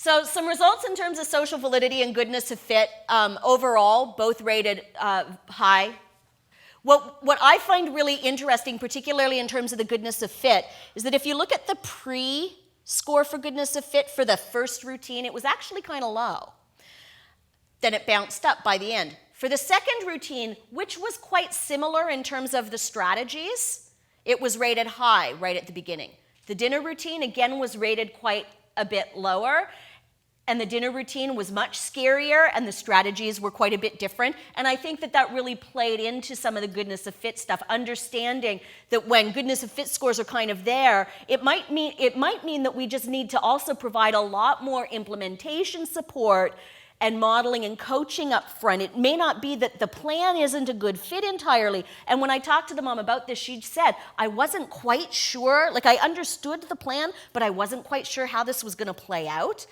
So some results in terms of social validity and goodness of fit, overall, both rated high. What I find really interesting, particularly in terms of the goodness of fit, is that if you look at the pre-score for goodness of fit for the first routine, it was actually kind of low. Then it bounced up by the end. For the second routine, which was quite similar in terms of the strategies, it was rated high right at the beginning. The dinner routine, again, was rated quite a bit lower. And the dinner routine was much scarier, and the strategies were quite a bit different. And I think that that really played into some of the goodness of fit stuff, understanding that when goodness of fit scores are kind of there, it might mean that we just need to also provide a lot more implementation support and modeling and coaching up front. It may not be that the plan isn't a good fit entirely. And when I talked to the mom about this, she said, I wasn't quite sure, like I understood the plan, but I wasn't quite sure how this was gonna play out.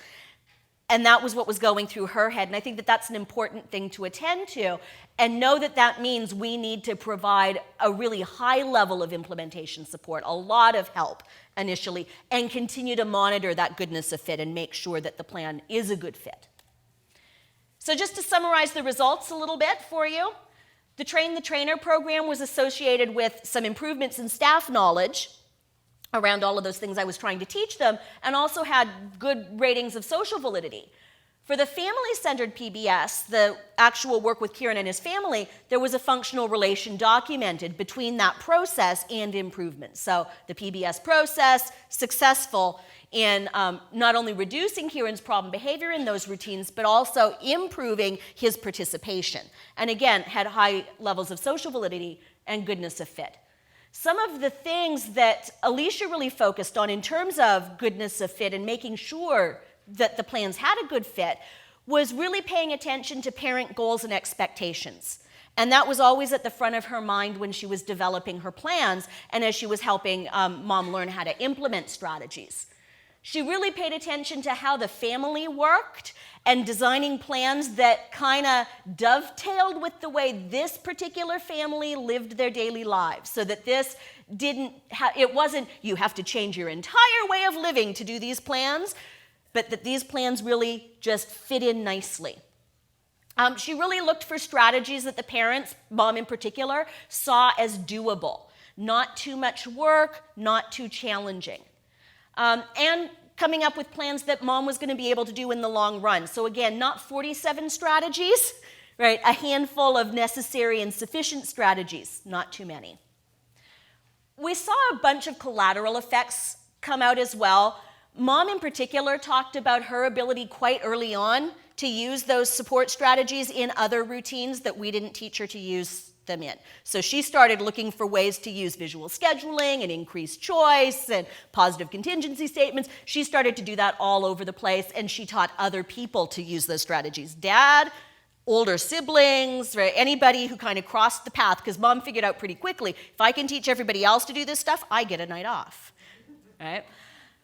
And that was what was going through her head. And I think that that's an important thing to attend to, and know that that means we need to provide a really high level of implementation support, a lot of help initially, and continue to monitor that goodness of fit and make sure that the plan is a good fit. So just to summarize the results a little bit for you, the Train the Trainer program was associated with some improvements in staff knowledge around all of those things I was trying to teach them, and also had good ratings of social validity. For the family-centered PBS, the actual work with Kieran and his family, there was a functional relation documented between that process and improvement. So the PBS process, successful in not only reducing Kieran's problem behavior in those routines, but also improving his participation. And again, had high levels of social validity and goodness of fit. Some of the things that Alicia really focused on in terms of goodness of fit and making sure that the plans had a good fit was really paying attention to parent goals and expectations. And that was always at the front of her mind when she was developing her plans and as she was helping mom learn how to implement strategies. She really paid attention to how the family worked and designing plans that kind of dovetailed with the way this particular family lived their daily lives, so that this it wasn't, you have to change your entire way of living to do these plans, but that these plans really just fit in nicely. She really looked for strategies that the parents, mom in particular, saw as doable. Not too much work, not too challenging. And coming up with plans that mom was going to be able to do in the long run. So again, not 47 strategies, right? A handful of necessary and sufficient strategies, not too many. We saw a bunch of collateral effects come out as well. Mom in particular talked about her ability quite early on to use those support strategies in other routines that we didn't teach her to use them in. So she started looking for ways to use visual scheduling and increased choice and positive contingency statements. She started to do that all over the place, and she taught other people to use those strategies. Dad, older siblings, right? Anybody who kind of crossed the path, because mom figured out pretty quickly, if I can teach everybody else to do this stuff, I get a night off, right?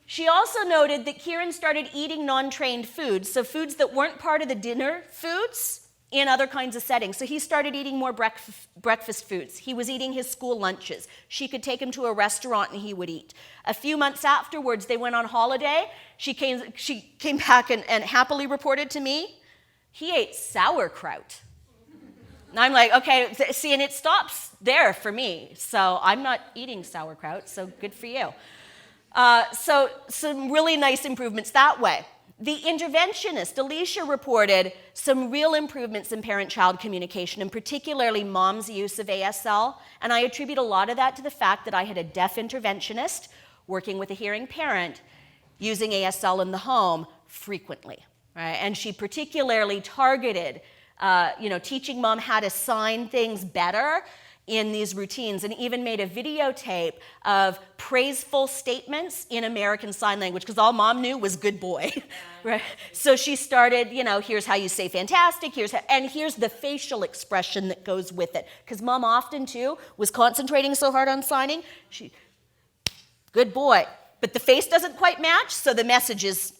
She also noted that Kieran started eating non-trained foods, so foods that weren't part of the dinner foods, in other kinds of settings. So he started eating more breakfast foods. He was eating his school lunches. She could take him to a restaurant and he would eat. A few months afterwards, they went on holiday. She came back and happily reported to me, he ate sauerkraut. And I'm like, okay, see, and it stops there for me. So I'm not eating sauerkraut, so good for you. So some really nice improvements that way. The interventionist, Alicia, reported some real improvements in parent-child communication, and particularly mom's use of ASL. And I attribute a lot of that to the fact that I had a deaf interventionist working with a hearing parent using ASL in the home frequently. Right? And she particularly targeted teaching mom how to sign things better in these routines, and even made a videotape of praiseful statements in American Sign Language, because all mom knew was good boy, right? So she started, here's how you say fantastic, and here's the facial expression that goes with it, because mom often, too, was concentrating so hard on signing, good boy, but the face doesn't quite match, so the message is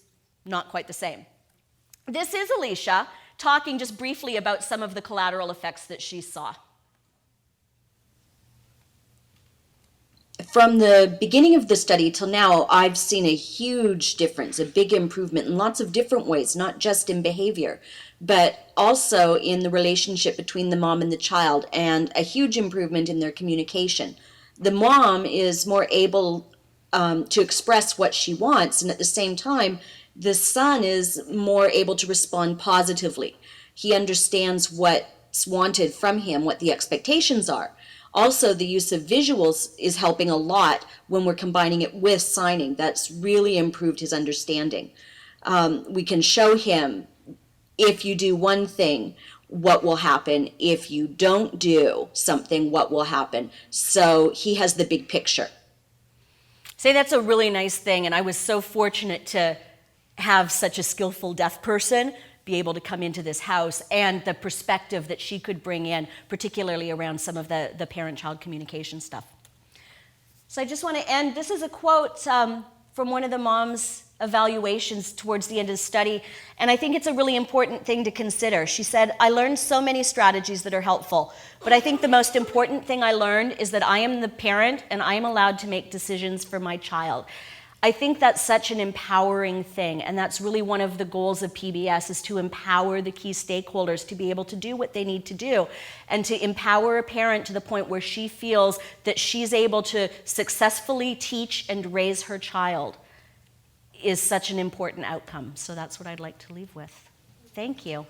not quite the same. This is Alicia talking just briefly about some of the collateral effects that she saw. from the beginning of the study till now, I've seen a huge difference, a big improvement in lots of different ways, not just in behavior, but also in the relationship between the mom and the child, and a huge improvement in their communication. The mom is more able to express what she wants, and at the same time, the son is more able to respond positively. He understands what's wanted from him, what the expectations are. Also, the use of visuals is helping a lot when we're combining it with signing. That's really improved his understanding. We can show him, if you do one thing, what will happen. If you don't do something, what will happen. So he has the big picture. Say that's a really nice thing, and I was so fortunate to have such a skillful deaf person be able to come into this house, and the perspective that she could bring in, particularly around some of the parent-child communication stuff. So I just want to end. This is a quote from one of the mom's evaluations towards the end of the study, and I think it's a really important thing to consider. She said, "I learned so many strategies that are helpful, but I think the most important thing I learned is that I am the parent and I am allowed to make decisions for my child." I think that's such an empowering thing, and that's really one of the goals of PBS, is to empower the key stakeholders to be able to do what they need to do, and to empower a parent to the point where she feels that she's able to successfully teach and raise her child is such an important outcome. So that's what I'd like to leave with. Thank you.